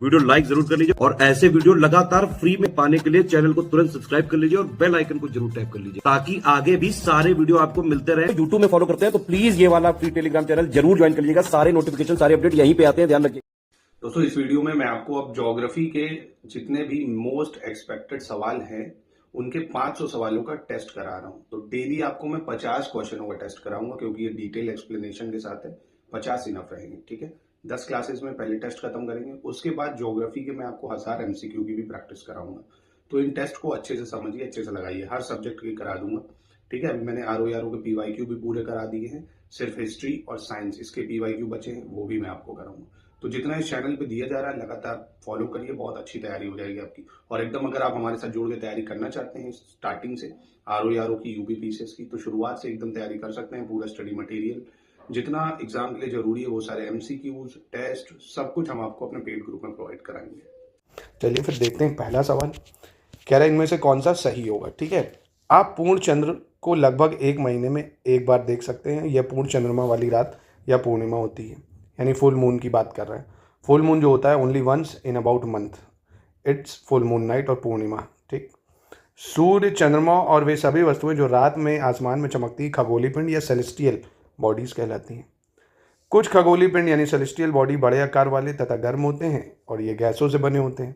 Video like जरूर कर लीजिए और ऐसे वीडियो लगातार फ्री में पाने के लिए चैनल को तुरंत सब्सक्राइब कर लीजिए और बेल आइकन को जरूर टैप कर लीजिए ताकि आगे भी सारे वीडियो आपको मिलते रहे। यूट्यूब में फॉलो करते हैं तो प्लीज ये वाला फ्री टेलीग्राम चैनल जरूर ज्वाइन कर लीजिएगा। सारे नोटिफिकेशन सारे अपडेट यहीं पे आते हैं, ध्यान रखिए। दोस्तों इस वीडियो में मैं आपको अब ज्योग्राफी के जितने भी मोस्ट एक्सपेक्टेड सवाल हैं उनके 500 सवालों का टेस्ट करा रहा हूं। तो डेली आपको मैं 50 क्वेश्चनों का टेस्ट कराऊंगा क्योंकि ये डिटेल एक्सप्लेनेशन के साथ है। 50 इनफ रहेंगे, ठीक है। 10 क्लासेस में पहले टेस्ट खत्म करेंगे, उसके बाद ज्योग्राफी के मैं आपको 1000 एमसीक्यू की भी प्रैक्टिस कराऊंगा। तो इन टेस्ट को अच्छे से समझिए, अच्छे से लगाइए, हर सब्जेक्ट के करा दूंगा, ठीक है। अभी मैंने आरओ के पीवाईक्यू भी पूरे करा दिए हैं, सिर्फ हिस्ट्री और साइंस इसके पीवाईक्यू बचे हैं, वो भी मैं आपको कराऊंगा। तो जितना इस चैनल पे दिया जा रहा है लगातार फॉलो करिए, बहुत अच्छी तैयारी हो जाएगी आपकी। और एकदम अगर आप हमारे साथ जुड़ के तैयारी करना चाहते हैं स्टार्टिंग से आरओ की यूपीपीसीएस की, तो शुरुआत से एकदम तैयारी कर सकते हैं। पूरा स्टडी मटेरियल जितना एग्जाम के लिए जरूरी है वो सारे एमसीक्यूज टेस्ट सब कुछ हम आपको अपने पेड ग्रुप में प्रोवाइड कराएंगे। चलिए फिर देखते हैं। पहला सवाल कह रहा है इनमें से कौन सा सही होगा, ठीक है। आप पूर्ण चंद्र को लगभग 1 महीने में एक बार देख सकते हैं। यह पूर्ण चंद्रमा वाली रात या पूर्णिमा होती है, यानी फुल मून की बात कर रहे हैं। फुल मून जो होता है only once in about month, it's full moon night और पूर्णिमा, ठीक। सूर्य, चंद्रमा और वे सभी वस्तुएं जो रात में आसमान में चमकती खगोलीय पिंड या सेलेस्टियल बॉडीज कहलाती हैं। कुछ खगोलीय पिंड यानी सेलेस्टियल बॉडी बड़े आकार वाले तथा गर्म होते हैं और ये गैसों से बने होते हैं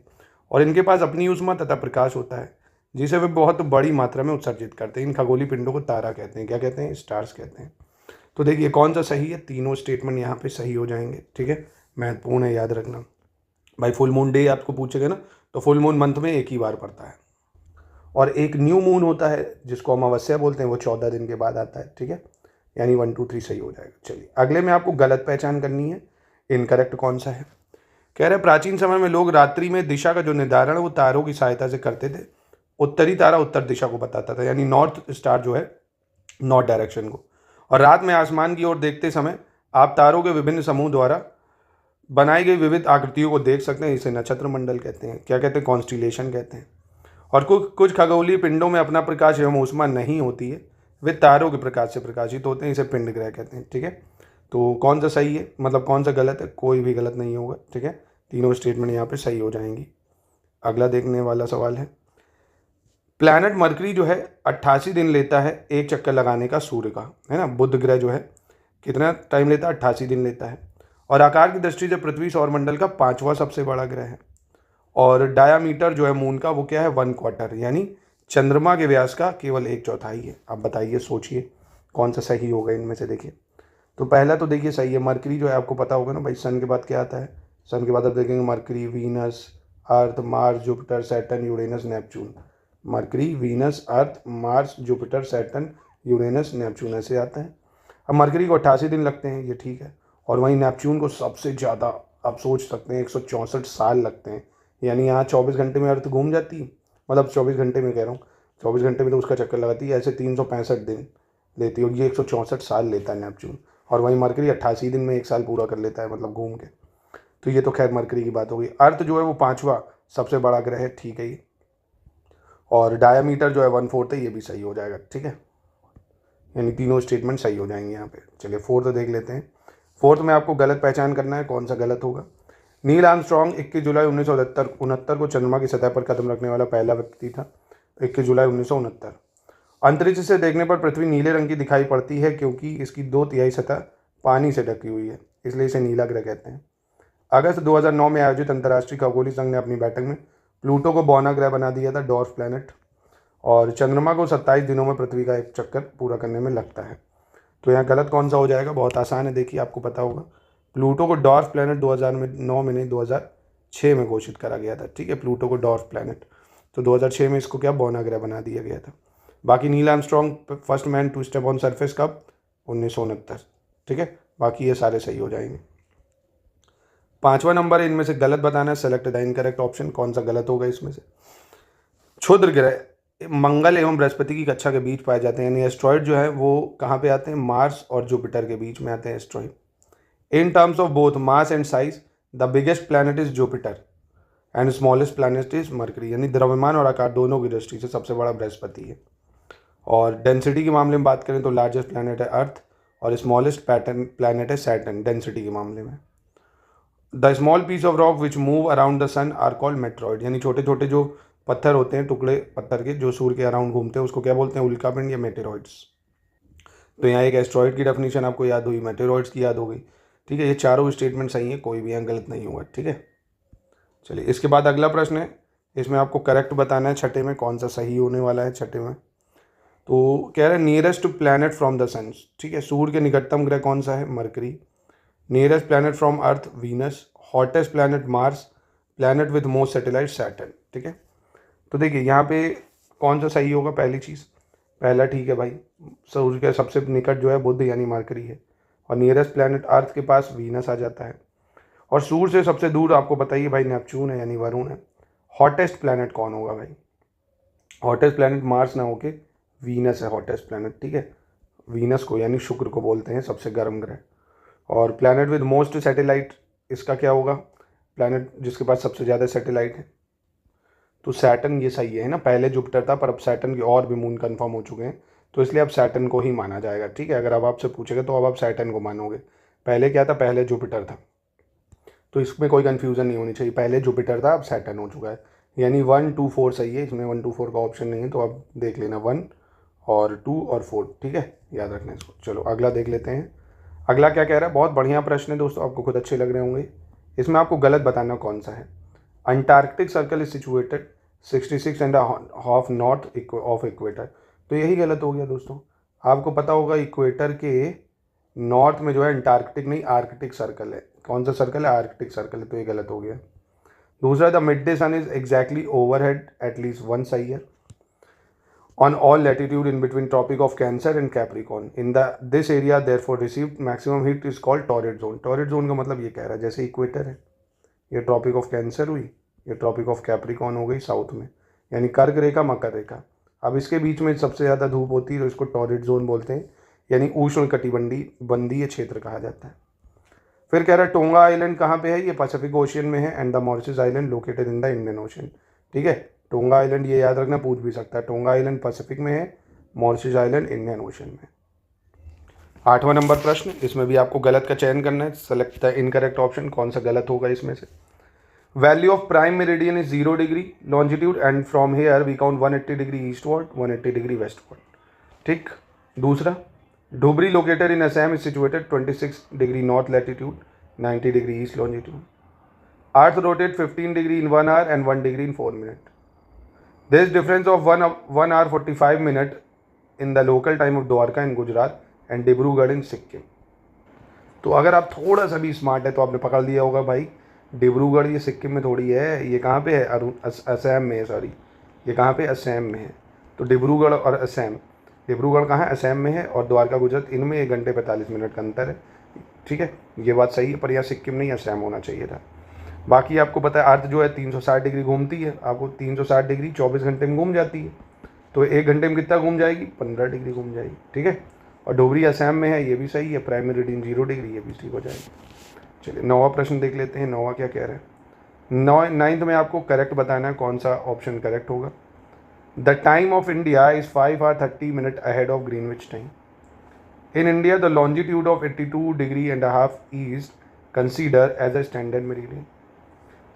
और इनके पास अपनी ऊष्मा तथा प्रकाश होता है जिसे वे बहुत बड़ी मात्रा में उत्सर्जित करते हैं। इन खगोलीय पिंडों को तारा कहते हैं। क्या कहते हैं? स्टार्स कहते हैं। तो देखिए कौन सा सही है, तीनों स्टेटमेंट यहाँ पे सही हो जाएंगे, ठीक है। महत्वपूर्ण है, याद रखना भाई। फुल मून डे आपको पूछेगा ना, तो फुल मून मंथ में एक ही बार पड़ता है और एक न्यू मून होता है जिसको अमावस्या बोलते हैं, वो 14 दिन के बाद आता है, ठीक है। यानी 1 2 3 सही हो जाएगा। चलिए अगले में आपको गलत पहचान करनी है, इनकरेक्ट कौन सा है। कह रहे प्राचीन समय में लोग रात्रि में दिशा का जो निर्धारण वो तारों की सहायता से करते थे। उत्तरी तारा उत्तर दिशा को बताता था, यानी नॉर्थ स्टार जो है नॉर्थ डायरेक्शन को। और रात में आसमान की ओर देखते समय आप तारों के विभिन्न समूह द्वारा बनाई गई विविध आकृतियों को देख सकते हैं। इसे नक्षत्र मंडल कहते हैं। क्या कहते हैं? कॉन्स्टिलेशन कहते हैं। और कुछ खगोलीय पिंडों में अपना प्रकाश एवं ऊष्मा नहीं होती है, वे तारों के प्रकाश से प्रकाशित होते हैं। इसे पिंड ग्रह कहते हैं, ठीक है। तो कौन सा सही है, मतलब कौन सा गलत है? कोई भी गलत नहीं होगा, ठीक है। तीनों स्टेटमेंट यहाँ पे सही हो जाएंगी। अगला देखने वाला सवाल है, प्लैनेट मरकरी जो है 88 दिन लेता है एक चक्कर लगाने का सूर्य का, है ना। बुध ग्रह जो है कितना टाइम लेता है? 88 दिन लेता है। और आकार की दृष्टि से पृथ्वी सौरमंडल का 5वां सबसे बड़ा ग्रह है। और डायामीटर जो है मून का वो क्या है? 1/4, यानी चंद्रमा के व्यास का केवल 1/4 है। अब बताइए, सोचिए कौन सा सही होगा इनमें से। देखिए तो पहला तो देखिए सही है। मरकरी जो है आपको पता होगा ना भाई, सन के बाद क्या आता है? सन के बाद आप देखेंगे Mercury, Venus, Earth, Mars, Jupiter, Saturn, Uranus, Neptune. Mercury, Venus, Earth, Mars, Jupiter, Saturn, Uranus, Neptune ऐसे आता है। अब मरकरी को 88 दिन लगते हैं, ये ठीक है। और वहीं नेपच्यून को सबसे ज़्यादा आप सोच सकते हैं 164 साल लगते हैं। यानी यहाँ 24 घंटे में अर्थ घूम जाती है, मतलब 24 घंटे में कह रहा हूँ, 24 घंटे में तो उसका चक्कर लगाती है। ऐसे 365 दिन लेती है और ये 164 साल लेता है नेपच्यून। और वहीं मरकरी 88 दिन में 1 साल पूरा कर लेता है, मतलब घूम के। तो ये तो खैर मरकरी की बात हो गई। अर्थ जो है वो 5वां सबसे बड़ा ग्रह है, ठीक है ये। और डायामीटर जो है 1/4 है, ये भी सही हो जाएगा, ठीक है। यानी तीनों स्टेटमेंट सही हो जाएंगे यहाँ पे। चलिए फोर्थ देख लेते हैं। फोर्थ में आपको गलत पहचान करना है, कौन सा गलत होगा। नील आर्मस्ट्रॉन्ग 21 जुलाई 1969 को चंद्रमा की सतह पर कदम रखने वाला पहला व्यक्ति था। 21 जुलाई 1969। अंतरिक्ष से देखने पर पृथ्वी नीले रंग की दिखाई पड़ती है क्योंकि इसकी 2/3 सतह पानी से ढकी हुई है, इसलिए इसे नीला ग्रह कहते हैं। अगस्त 2009 में आयोजित अंतर्राष्ट्रीय खगोलीय संघ ने अपनी बैठक में प्लूटो को बौना ग्रह बना दिया था, डॉर्फ प्लैनेट। और चंद्रमा को 27 दिनों में पृथ्वी का एक चक्कर पूरा करने में लगता है। तो यहाँ गलत कौन सा हो जाएगा? बहुत आसान है, देखिए आपको पता होगा। प्लूटो को डॉर्फ प्लैनेट 2009 में नहीं 2006 में घोषित करा गया था, ठीक है। प्लूटो को डॉर्फ प्लैनेट, तो 2006 में इसको क्या बौना ग्रह बना दिया गया था। बाकी Neil Armstrong first man to step on surface कब? 1969, ठीक है। बाकी ये सारे सही हो जाएंगे। 5वां नंबर है, इनमें से गलत बताना है। सेलेक्ट द इनकरेक्ट ऑप्शन, कौन सा गलत होगा इसमें से। क्षुद्र ग्रह मंगल एवं बृहस्पति की कक्षा के बीच पाए जाते हैं, यानी एस्ट्रॉइड जो है वो कहाँ पे आते हैं? मार्स और जुपिटर के बीच में आते हैं asteroid. In terms of both mass and size the biggest planet is Jupiter and smallest planet is mercury, यानी द्रव्यमान और आकार दोनों की दृष्टि से सबसे बड़ा बृहस्पति है। और डेंसिटी के मामले में बात करें तो लार्जेस्ट प्लैनेट है अर्थ और स्मॉलेस्ट प्लैनेट है सैटर्न, डेंसिटी के मामले में। The small piece of rock which move around the sun are called meteoroid, यानी छोटे छोटे जो पत्थर होते हैं, टुकड़े पत्थर के जो सूर्य के अराउंड घूमते हैं, उसको क्या बोलते हैं? उल्कापिंड या मेटेरॉइड्स। तो यहाँ एक एस्ट्रॉइड की डेफिनेशन आपको याद हुई, मेटेरॉइड्स की याद हो गई। ठीक है, ये चारों स्टेटमेंट सही है, कोई भी यहाँ गलत नहीं हुआ। ठीक है, चलिए इसके बाद अगला प्रश्न है, इसमें आपको करेक्ट बताना है छठे में कौन सा सही होने वाला है। छठे में तो कह रहा है nearest planet from the sun. ठीक है, सूर्य के निकटतम ग्रह कौन सा है? Mercury. Nearest planet from earth Venus. Hottest planet Mars. Planet with most satellite Saturn. ठीक है, तो देखिए यहाँ पे कौन सा सही होगा? पहली चीज़, पहला ठीक है भाई, सूर्य के सबसे निकट जो है बुध यानी मरकरी है, और नियरेस्ट प्लैनेट अर्थ के पास वीनस आ जाता है, और सूर्य से सबसे दूर आपको बताइए भाई नेपच्यून है यानी वरुण है। हॉटेस्ट प्लैनेट कौन होगा भाई? हॉटेस्ट प्लैनेट मार्स ना होके वीनस है हॉटेस्ट प्लैनेट। ठीक है, वीनस को यानी शुक्र को बोलते हैं सबसे गर्म ग्रह। और प्लैनेट विद मोस्ट सैटेलाइट, इसका क्या होगा? प्लैनेट जिसके पास सबसे ज़्यादा सैटेलाइट है, तो सैटर्न ये सही है ना। पहले जुपिटर था पर अब सैटर्न के और भी मून कंफर्म हो चुके हैं, तो इसलिए अब सैटर्न को ही माना जाएगा। ठीक है, अगर अब आपसे पूछेगा तो अब आप सैटर्न को मानोगे। पहले क्या था? पहले जुपिटर था, तो इसमें कोई कन्फ्यूज़न नहीं होनी चाहिए। पहले जुपिटर था, अब सैटर्न हो चुका है, यानी 1 2 4 सही है। इसमें 1 2 4 का ऑप्शन नहीं है, तो अब देख लेना 1 और 2 और 4। ठीक है, याद रखना इसको। चलो अगला देख लेते हैं। अगला क्या कह रहा है? बहुत बढ़िया प्रश्न है दोस्तों, आपको खुद अच्छे लग रहे होंगे। इसमें आपको गलत बताना कौन सा है। Antarctic circle is situated 66.5 north of equator, तो यही गलत हो गया दोस्तों। आपको पता होगा इक्वेटर के नॉर्थ में जो है अंटार्कटिक नहीं आर्कटिक सर्कल है। कौन सा सर्कल है? आर्कटिक सर्कल है, तो ये गलत हो गया। दूसरा, the midday sun is exactly overhead at least 1 सही है। on all latitude in between Tropic of Cancer and Capricorn. In this area therefore received maximum heat is called torrid zone. Torrid zone का मतलब ये कह रहा है जैसे equator है, ये ट्रॉपिक ऑफ कैंसर हुई, ये ट्रॉपिक ऑफ कैप्रिकॉर्न हो गई साउथ में, यानी कर्क रेखा मकर रेखा। अब इसके बीच में सबसे ज़्यादा धूप होती है तो इसको टॉरिड जोन बोलते हैं, यानी उष्ण कटिबंधीय क्षेत्र कहा जाता है। फिर कह रहा है टोंगा आइलैंड कहाँ पे है? ये पैसिफिक ओशियन में है, and the Mauritius island located in the Indian ocean. ठीक है, टोंगा आइलैंड ये याद रखना, पूछ भी सकता है। टोंगा आइलैंड पैसिफिक में है, मॉरिशस आइलैंड इंडियन ओशन में। 8वां नंबर प्रश्न, इसमें भी आपको गलत का चयन करना है। सेलेक्ट द इनकरेक्ट ऑप्शन, कौन सा गलत होगा इसमें से। Value of prime meridian is 0 degree longitude and from here we count 180 degree eastward 180 degree westward. ठीक। दूसरा, Dhubri located in Assam is situated 26 degree north latitude 90 degree east longitude. Earth rotate 15 degree in 1 hour and 1 degree in 4 minutes. There is difference of 1 hour 45 minutes in the local time of Dwarka in Gujarat and Dibrugarh in Sikkim. तो अगर आप थोड़ा सा भी smart है तो आपने पकड़ लिया होगा भाई, डिब्रूगढ़ ये सिक्किम में थोड़ी है, ये कहाँ पे है? असम में है, सॉरी ये कहाँ पे? असम में है। तो डिब्रूगढ़ और असम, डिब्रूगढ़ कहाँ है? असम में है, और द्वारका गुजरात, इनमें 1 घंटे 45 मिनट का अंतर है। ठीक है, ये बात सही है, पर यहाँ सिक्किम नहीं असम होना चाहिए था। बाकी आपको पता है अर्थ जो है 360 डिग्री घूमती है, आपको 360 डिग्री 24 घंटे में घूम जाती है, तो 1 घंटे में कितना घूम जाएगी? 15 डिग्री घूम जाएगी। ठीक है, और डोबरी असम में है, ये भी सही है। प्राइम मेरिडियन 0 डिग्री, ये भी ठीक हो जाएगी। चलिए 9वां प्रश्न देख लेते हैं। 9वां क्या कह रहा है? 9th में आपको करेक्ट बताना है कौन सा ऑप्शन करेक्ट होगा। The time of India is 5 hours 30 minutes ahead of Greenwich time. In India the longitude of 82 degree and half east consider as a standard meridian.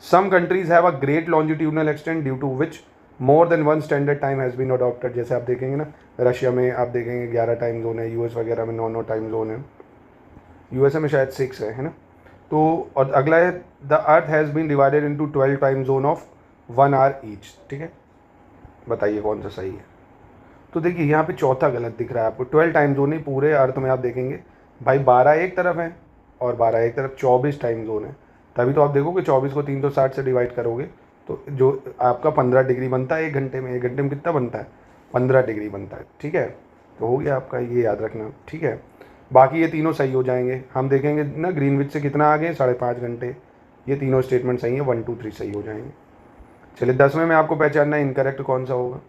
Some countries have a great longitudinal extent due to which more than one standard time has been adopted. जैसे आप देखेंगे ना, Russia में आप देखेंगे 11 time zone है, US वगैरह में 9 टाइम जोन है, यूएसए में शायद 6 है ना। तो और अगला है the Earth has been divided into 12 time zone of 1 hour each. ठीक है, बताइए कौन सा सही है। तो देखिए यहाँ पे चौथा गलत दिख रहा है आपको। 12 टाइम जोन ही पूरे अर्थ में आप देखेंगे भाई, 12 एक तरफ है और 12 एक तरफ, 24 टाइम जोन है। तभी तो आप देखोगे 24 को 360 से डिवाइड करोगे तो जो आपका 15 डिग्री बनता है 1 घंटे में। 1 घंटे में कितना बनता है? 15 डिग्री बनता है। ठीक है, तो हो गया आपका, ये याद रखना। ठीक है, बाकी ये तीनों सही हो जाएंगे। हम देखेंगे ना ग्रीनविच से कितना आगे, 5.5 घंटे। ये तीनों स्टेटमेंट सही है, 1 2 3 सही हो जाएंगे। चलिए 10वें में आपको पहचानना है इनकरेक्ट कौन सा होगा।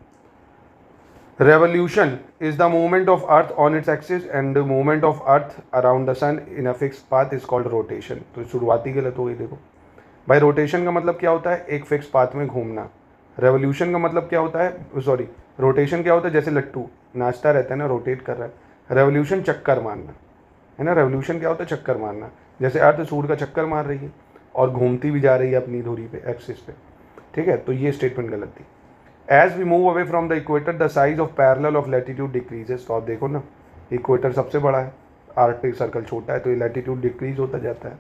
Revolution is the movement of Earth on its axis and the movement of Earth around the Sun in a fixed path is called rotation. तो शुरुआती गलत हो गई। देखो भाई, रोटेशन का मतलब क्या होता है? एक फिक्स पाथ में घूमना। रेवोल्यूशन का मतलब क्या होता है? सॉरी, रोटेशन क्या होता है? जैसे लट्टू नाचता रहता है ना, रोटेट कर रहा है। रेवोल्यूशन चक्कर मारना है ना। रेवोल्यूशन क्या होता है? चक्कर मारना। जैसे अर्थ सूर्य का चक्कर मार रही है, और घूमती भी जा रही है अपनी धुरी पे, एक्सिस पे, ठीक है। तो ये स्टेटमेंट गलत थी। As we move away from the equator the size of parallel of latitude decreases. तो आप देखो ना, इक्वेटर सबसे बड़ा है, आर्कटिक सर्कल छोटा है, तो ये लैटिट्यूड डिक्रीज होता जाता है।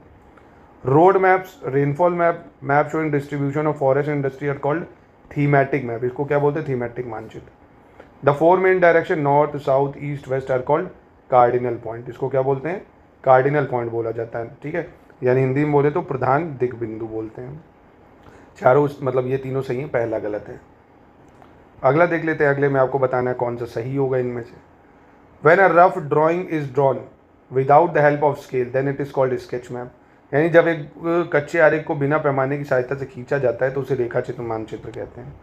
Road maps, rainfall map showing distribution of forest industry are called thematic map. इसको क्या बोलते हैं? थीमेटिक मानचित्र। The 4 main direction north, south, east, west are called cardinal point. इसको क्या बोलते हैं? कार्डिनल पॉइंट बोला जाता है, ठीक है। यानी हिंदी में बोले तो प्रधान दिग्बिंदु बोलते हैं। चारों मतलब ये तीनों सही है, पहला गलत है। अगला देख लेते हैं। अगले में आपको बताना है कौन सा सही होगा इनमें से। When a rough drawing is drawn without the help of scale then it is called sketch map. यानी जब एक कच्चे आरेख को बिना पैमाने की सहायता से खींचा जाता है तो उसे रेखा चित्र मानचित्र कहते हैं।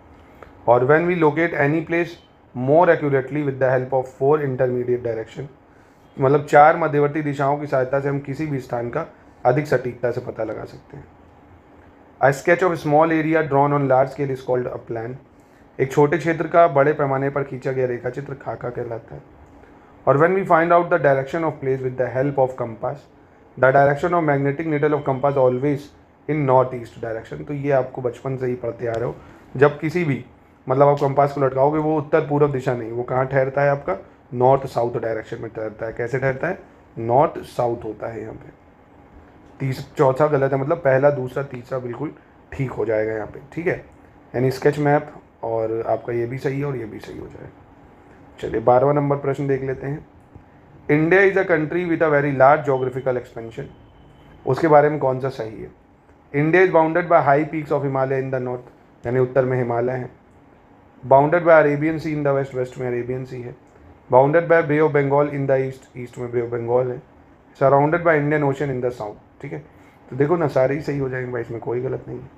और when we locate any place more accurately with the help of 4 intermediate direction, मतलब 4 मध्यवर्ती दिशाओं की सहायता से हम किसी भी स्थान का अधिक सटीकता से पता लगा सकते हैं। A sketch of small area drawn on large scale is called a plan. एक छोटे क्षेत्र का बड़े पैमाने पर खींचा गया रेखा चित्र खाका कहलाता है। और when we find out the direction of place with the help of compass, the direction of magnetic needle of compass always in north east direction. तो ये आपको बचपन से ही पढ़ते आ रहे हो। जब किसी भी मतलब आप कंपास को लटकाओगे वो उत्तर पूर्व दिशा नहीं, वो कहाँ ठहरता है? आपका नॉर्थ साउथ डायरेक्शन में ठहरता है। कैसे ठहरता है? नॉर्थ साउथ होता है यहाँ पे। चौथा गलत है, मतलब पहला, दूसरा, तीसरा बिल्कुल ठीक हो जाएगा यहाँ पे, ठीक है। यानी स्केच मैप और आपका ये भी सही है और ये भी सही हो जाएगा। चलिए 12वां नंबर प्रश्न देख लेते हैं। India is a country with a very large geographical expansion. उसके बारे में कौन सा सही है? India is bounded by high peaks of Himalaya in the north, यानी उत्तर में हिमालय है। Bounded by Arabian Sea in the west, west में अरेबियन सी है। Bounded by Bay of Bengal in the east, east में बे ऑफ बंगाल है। Surrounded by Indian Ocean in the south, ठीक है। तो देखो ना, सारे ही सही हो जाएंगे भाई, इसमें कोई गलत नहीं है।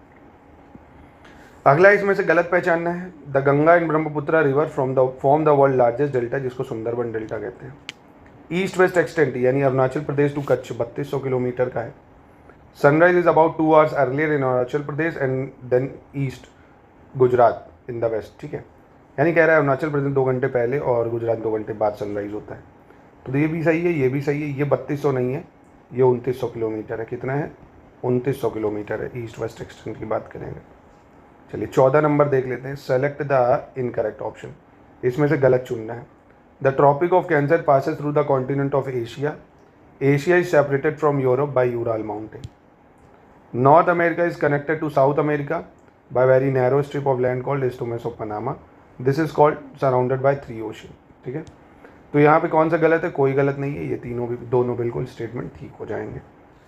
अगला इसमें से गलत पहचानना है। The Ganga and Brahmaputra river form the world largest delta, जिसको सुंदरबन डेल्टा कहते हैं। ईस्ट वेस्ट एक्सटेंट यानी अरुणाचल प्रदेश टू कच्छ 3200 किलोमीटर का है। Sunrise is about 2 hours earlier in Arunachal Pradesh and than east Gujarat in the west, ठीक है। यानी कह रहा है अरुणाचल प्रदेश 2 घंटे पहले और गुजरात 2 घंटे बाद सनराइज होता है। तो ये भी सही है, ये भी सही है। ये 3200 नहीं है, ये 2900 किलोमीटर है। कितना है? 2900 किलोमीटर है। ईस्ट वेस्ट एक्सटेंट की बात करेंगे। चलिए 14 नंबर देख लेते हैं। Select the incorrect option. इसमें से गलत चुनना है। The tropic of cancer passes through the continent of Asia. Asia is separated from Europe by Ural mountain. North America is connected to South America by very narrow strip of land called Isthmus of Panama. This is called surrounded by 3 ocean, ठीक है। तो यहाँ पे कौन सा गलत है? कोई गलत नहीं है, ये तीनों भी, दोनों बिल्कुल स्टेटमेंट ठीक हो जाएंगे।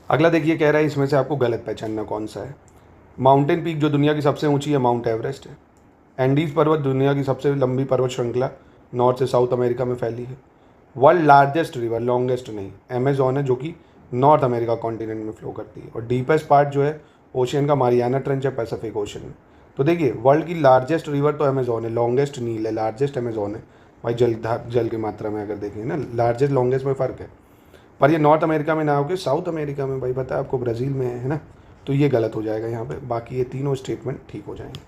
अगला देखिए, कह रहा है इसमें से आपको गलत पहचानना कौन सा है। माउंटेन पीक जो दुनिया की सबसे ऊंची है माउंट एवरेस्ट है। एंडीज पर्वत दुनिया की सबसे लंबी पर्वत श्रृंखला नॉर्थ से साउथ अमेरिका में फैली है। वर्ल्ड लार्जेस्ट रिवर, लॉन्गेस्ट नहीं, अमेजॉन है, जो कि नॉर्थ अमेरिका कॉन्टिनेंट में फ्लो करती है। और डीपेस्ट पार्ट जो है ओशियन का मारियाना ट्रेंच है पैसिफिक ओशन में। तो देखिए, वर्ल्ड की लार्जेस्ट रिवर तो अमेजॉन है, लॉन्गेस्ट नील है, लार्जेस्ट अमेजॉन है भाई। जल की मात्रा में अगर देखें ना, लार्जेस्ट लॉन्गेस्ट में फ़र्क है। पर ये नॉर्थ अमेरिका में ना होकर साउथ अमेरिका में, भाई पता है आपको, ब्राज़ील में है ना। तो ये गलत हो जाएगा यहाँ पे। बाकी ये तीनों स्टेटमेंट ठीक हो जाएंगे।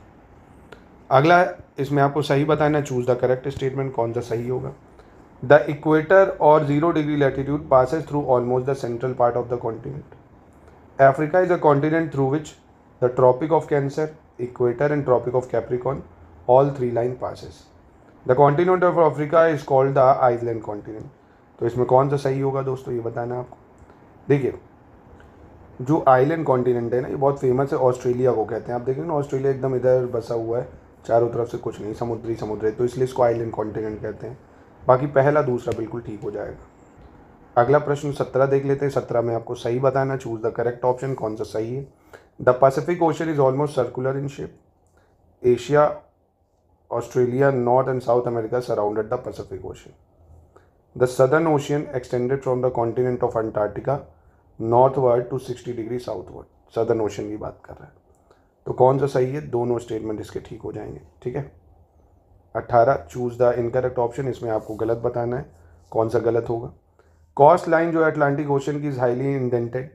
अगला इसमें आपको सही बताना, चूज़ द करेक्ट स्टेटमेंट, कौन सा सही होगा। द इक्वेटर और 0 degree latitude passes through almost the central part of the continent. Africa is a continent through which the Tropic of Cancer, Equator and Tropic of Capricorn, all 3 line passes. The continent of Africa is called the island continent. तो इसमें कौन सा सही होगा दोस्तों, ये बताना है आपको। देखिए, जो आइलैंड कॉन्टिनेंट है ना, ये बहुत फेमस है, ऑस्ट्रेलिया को कहते हैं। आप देखेंगे ना, ऑस्ट्रेलिया एकदम इधर बसा हुआ है, चारों तरफ से कुछ नहीं, समुद्र है, तो इसलिए इसको आइलैंड कॉन्टिनेंट कहते हैं। बाकी पहला दूसरा बिल्कुल ठीक हो जाएगा। अगला प्रश्न 17 देख लेते हैं। 17 में आपको सही बताना, चूज द करेक्ट ऑप्शन, कौन सा सही है। The Pacific Ocean is almost circular in shape. Asia, Australia, North and South America surrounded the Pacific Ocean. The Southern Ocean extended from the continent of Antarctica northward to 60 degree southward. Southern Ocean की बात कर रहा है। तो कौन सा सही है? दोनों स्टेटमेंट इसके ठीक हो जाएंगे, ठीक है। 18 चूज द इनकरेक्ट ऑप्शन। इसमें आपको गलत बताना है, कौन सा गलत होगा। कॉस्ट लाइन जो है अटलांटिक ओशन की इज हाईली इंडेंटेड,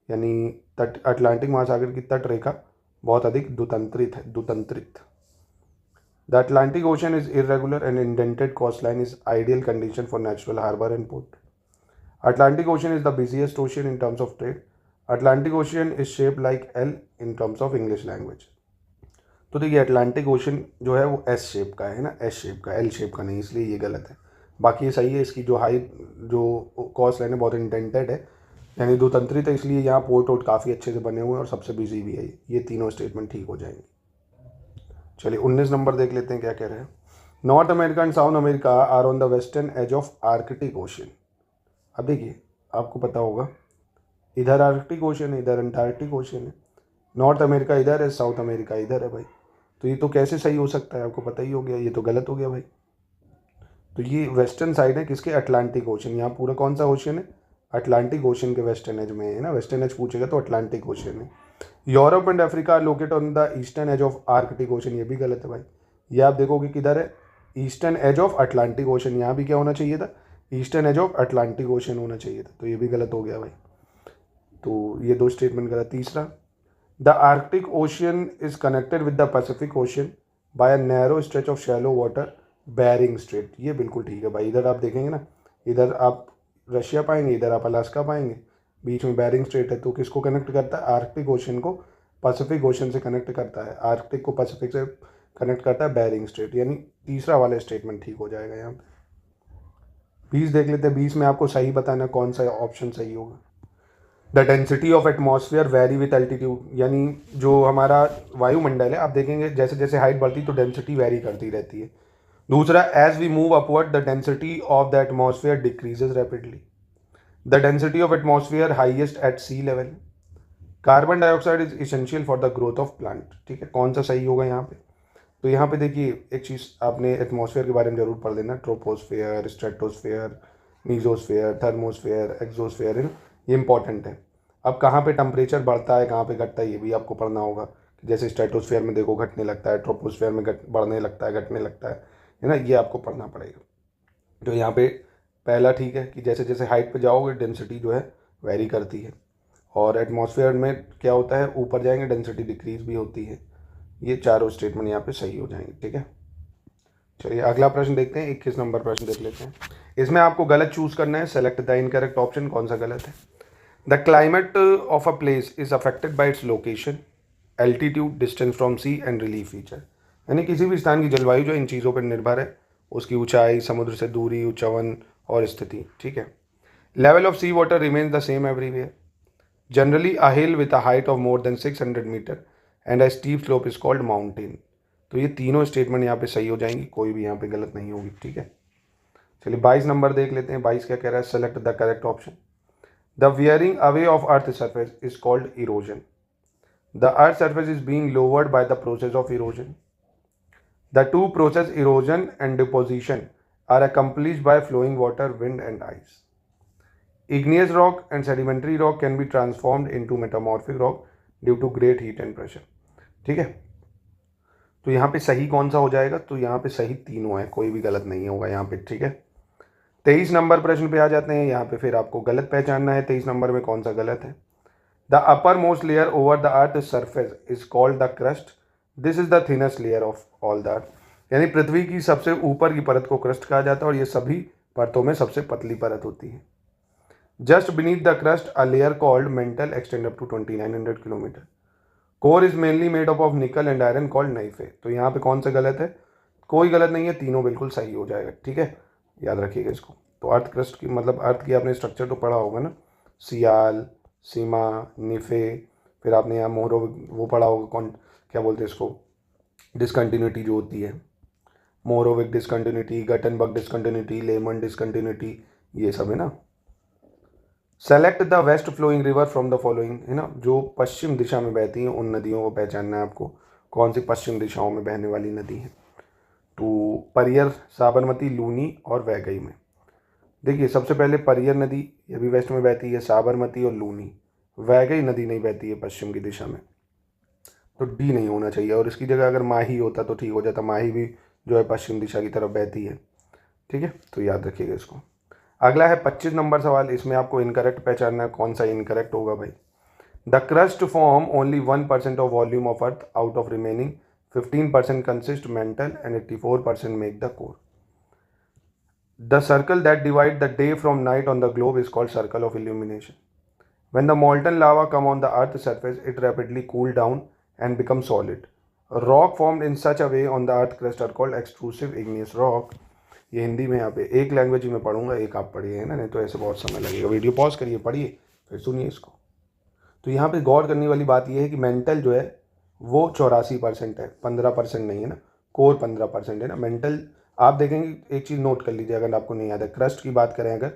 यानी अटलांटिक महासागर की तट रेखा बहुत अधिक दुतंत्रित है, दुतंत्रित। The Atlantic ocean is irregular and indented coast line is ideal condition for natural harbour and port. Atlantic ocean is the busiest ocean in terms of trade. Atlantic ocean is shape like L in terms of English language. तो देखिए Atlantic ocean जो है वो S shape का है ना, S shape का, L shape का नहीं, इसलिए ये गलत है। बाकी ये सही है। इसकी जो हाइट जो कॉस्ट लाइन है बहुत इंटेंटेड है, यानी दो तंत्रित है, इसलिए यहाँ पोर्ट वोट काफ़ी अच्छे से बने हुए हैं और सबसे बिजी भी है। ये तीनों स्टेटमेंट ठीक हो जाएंगे। चलिए 19 नंबर देख लेते हैं क्या कह रहे हैं। North America and South America are on the western edge of Arctic Ocean. अब देखिए आपको पता होगा इधर आर्कटिक ओशन है, इधर अंटार्कटिक ओशन है, नॉर्थ अमेरिका इधर है, साउथ अमेरिका इधर है भाई। तो ये तो कैसे सही हो सकता है, आपको पता ही हो गया, ये तो गलत हो गया भाई। तो ये वेस्टर्न साइड है किसके, अटलांटिक ओशन। यहाँ पूरा कौन सा ओशन है, अटलांटिक ओशन के वेस्टर्न एज में है ना, वेस्टर्न एज पूछेगा तो अटलांटिक ओशन है। Europe and Africa located on the eastern edge of Arctic ocean, ये भी गलत है भाई। ये आप देखोगे किधर है, eastern edge of Atlantic ocean. यहाँ भी क्या होना चाहिए था, eastern edge of Atlantic ocean होना चाहिए था, तो ये भी गलत हो गया भाई। तो ये दो स्टेटमेंट गलत। तीसरा, the Arctic ocean is connected with the Pacific ocean by a narrow stretch of shallow water Bering Strait. ये बिल्कुल ठीक है भाई। इधर आप देखेंगे ना, इधर आप रशिया पाएंगे, इधर आप अलास्का पाएंगे, बीच में बेरिंग स्ट्रेट है। तो किसको कनेक्ट करता है, आर्कटिक ओशन को पैसिफिक ओशन से कनेक्ट करता है, आर्कटिक को पैसिफिक से कनेक्ट करता है बेरिंग स्ट्रेट, यानी तीसरा वाला स्टेटमेंट ठीक हो जाएगा यहाँ पे। 20 देख लेते हैं। 20 में आपको सही बताना कौन सा ऑप्शन सही होगा। The density of atmosphere very with altitude, यानी जो हमारा वायुमंडल है आप देखेंगे जैसे जैसे हाइट बढ़ती तो डेंसिटी वेरी करती रहती है। दूसरा, as we move upward the density of the atmosphere decreases rapidly. The density of atmosphere highest at sea level. Carbon dioxide is essential for the growth of plant. ठीक है, कौन सा सही होगा यहाँ पे। तो यहाँ पे देखिए एक चीज़ आपने एटमॉस्फेयर के बारे में जरूर पढ़ लेना, troposphere, stratosphere, mesosphere, thermosphere, exosphere है ना, ये इंपॉर्टेंट है। अब कहाँ पे टेम्परेचर बढ़ता है कहाँ पे घटता है ये भी आपको पढ़ना होगा। जैसे स्ट्रेटोस्फेयर में देखो घटने लगता है, ट्रोपोस्फेयर में बढ़ने लगता है, घटने लगता है ना, ये आपको पढ़ना पड़ेगा। तो यहाँ पे पहला ठीक है कि जैसे जैसे हाइट पे जाओगे डेंसिटी जो है वेरी करती है, और एटमॉस्फेयर में क्या होता है ऊपर जाएंगे डेंसिटी डिक्रीज भी होती है। ये चारों स्टेटमेंट यहाँ पे सही हो जाएंगे। ठीक है, चलिए अगला प्रश्न देखते हैं। 21 नंबर प्रश्न देख लेते हैं। इसमें आपको गलत चूज करना है, सेलेक्ट द इनकरेक्ट ऑप्शन। कौन सा गलत है। The climate of a place is affected by its location, altitude, distance from sea and relief feature. यानी किसी भी स्थान की जलवायु जो इन चीज़ों पर निर्भर है, उसकी ऊंचाई, समुद्र से दूरी, उच्चवन और स्थिति। ठीक है। Level of sea water remains the same everywhere. Generally a hill with a height of more than 600 metre and a steep slope is called mountain. तो ये तीनों स्टेटमेंट यहाँ पे सही हो जाएंगी, कोई भी यहाँ पे गलत नहीं होगी। ठीक है, चलिए 22 नंबर देख लेते हैं। 22 क्या कह रहा है, select the correct option. The wearing away of earth surface is called erosion. The earth surface is being lowered by the process of erosion. The two process erosion and deposition are accomplished by flowing water, wind and ice. Igneous rock and sedimentary rock can be transformed into metamorphic rock due to great heat and pressure. ठीक है, तो यहाँ पे सही कौन सा हो जाएगा, तो यहाँ पे सही तीनों है, कोई भी गलत नहीं होगा यहाँ पे। ठीक है, 23 नंबर प्रश्न पे आ जाते हैं। यहाँ पे फिर आपको गलत पहचानना है 23 नंबर में कौन सा गलत है। The upper most layer over the earth surface is called the crust. This is the thinnest layer of all the earth. यानी पृथ्वी की सबसे ऊपर की परत को क्रस्ट कहा जाता है और ये सभी परतों में सबसे पतली परत होती है। Just beneath the crust a layer called mantle extend up to 2900 kilometre. Core is mainly made up of nickel and iron called NiFe. तो यहाँ पे कौन सा गलत है, कोई गलत नहीं है, तीनों बिल्कुल सही हो जाएगा। ठीक है, याद रखिएगा इसको। तो अर्थ क्रस्ट की मतलब अर्थ की आपने स्ट्रक्चर तो पढ़ा होगा ना, सियाल, सीमा, निफे, फिर आपने यहाँ मोहरो वो पढ़ा होगा, कौन क्या बोलते हैं इसको, डिसकंटिन्यूटी जो होती है, Mohorovicic discontinuity, Gutenberg discontinuity, Lehmann discontinuity, ये सब है ना। Select the west flowing river from the following, है ना, जो पश्चिम दिशा में बहती हैं उन नदियों को पहचानना है आपको, कौन सी पश्चिम दिशाओं में बहने वाली नदी है। तो परियर, साबरमती, लूनी और वैगई में। देखिए सबसे पहले परियर नदी, ये भी वेस्ट में बहती है, साबरमती और लूनी। वैगई नदी नहीं बहती है पश्चिम की दिशा में, तो डी नहीं होना चाहिए। और इसकी जगह अगर माही होता तो ठीक हो जाता, माही भी जो है पश्चिम दिशा की तरफ बहती है। ठीक है, तो याद रखिएगा इसको। अगला है 25 नंबर सवाल। इसमें आपको इनकरेक्ट पहचानना है, कौन सा इनकरेक्ट होगा भाई। The crust form only 1% of volume of earth out of remaining 15% consist mental and 84% make the core. The circle that divide the day from night on the globe is called circle of illumination. When the molten lava come on the earth's surface, it rapidly cool down and become solid. Rock formed in such a way on the earth crust are called extrusive igneous rock. ये हिंदी में यहाँ पे एक language ही में पढ़ूंगा, एक आप पढ़िए, है ना, नहीं तो ऐसे बहुत समय लगेगा। वीडियो पॉज करिए, पढ़िए, फिर सुनिए इसको। तो यहाँ पे गौर करने वाली बात यह है कि मेंटल जो है वो 84% है, 15% नहीं है ना, कोर 15% है ना। मेंटल आप देखेंगे, एक चीज़ नोट कर लीजिए अगर आपको नहीं याद है, क्रस्ट की बात करें अगर,